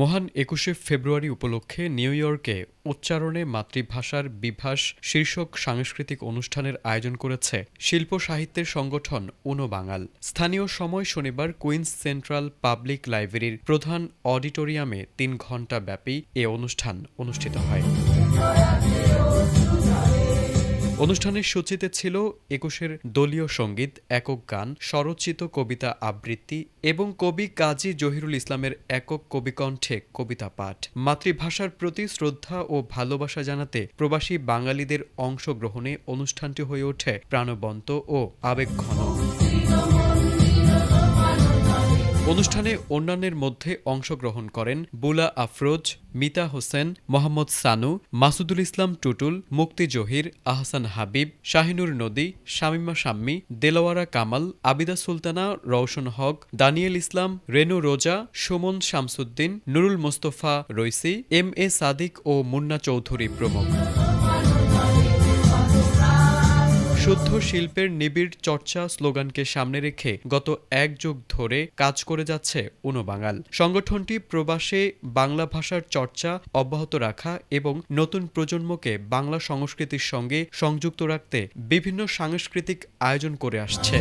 মহান ২১শে ফেব্রুয়ারি উপলক্ষে নিউ ইয়র্কে উচ্চারণে মাতৃভাষার বিভাস শীর্ষক সাংস্কৃতিক অনুষ্ঠানের আয়োজন করেছে শিল্প সাহিত্যের সংগঠন উনো বাঙাল। স্থানীয় সময় শনিবার কুইন্স সেন্ট্রাল পাবলিক লাইব্রেরির প্রধান অডিটোরিয়ামে ৩ ঘণ্টা ব্যাপী এ অনুষ্ঠান অনুষ্ঠিত হয়। অনুষ্ঠানের সূচিতে ছিল ২১-এর দলীয় সঙ্গীত, একক গান, স্বরচিত কবিতা আবৃত্তি এবং কবি কাজী জহিরুল ইসলামের একক কবিকণ্ঠে কবিতা পাঠ। মাতৃভাষার প্রতি শ্রদ্ধা ও ভালোবাসা জানাতে প্রবাসী বাঙালিদের অংশগ্রহণে অনুষ্ঠানটি হয়ে ওঠে প্রাণবন্ত ও আবেগঘন। অনুষ্ঠানে অন্যান্যের মধ্যে অংশগ্রহণ করেন বুলা আফরোজ, মিতা হোসেন, মোহাম্মদ সানু, মাসুদুল ইসলাম টুটুল, মুক্তি জহির, আহসান হাবিব, শাহিনুর নদী, শামীমা শাম্মী, দেলাওয়ারা কামাল, আবিদা সুলতানা, রওশন হক, দানিয়েল ইসলাম, রেনু রোজা, Suman Shamsuddin, Nurul Mostafa Raisi, M A Sadiq ও মুন্না চৌধুরী প্রমুখ। শুদ্ধ শিল্পের নিবিড় চর্চা স্লোগানকে সামনে রেখে গত ১ যুগ ধরে কাজ করে যাচ্ছে উনো বাঙাল। সংগঠনটি প্রবাসে বাংলা ভাষার চর্চা অব্যাহত রাখা এবং নতুন প্রজন্মকে বাংলা সংস্কৃতির সঙ্গে সংযুক্ত রাখতে বিভিন্ন সাংস্কৃতিক আয়োজন করে আসছে।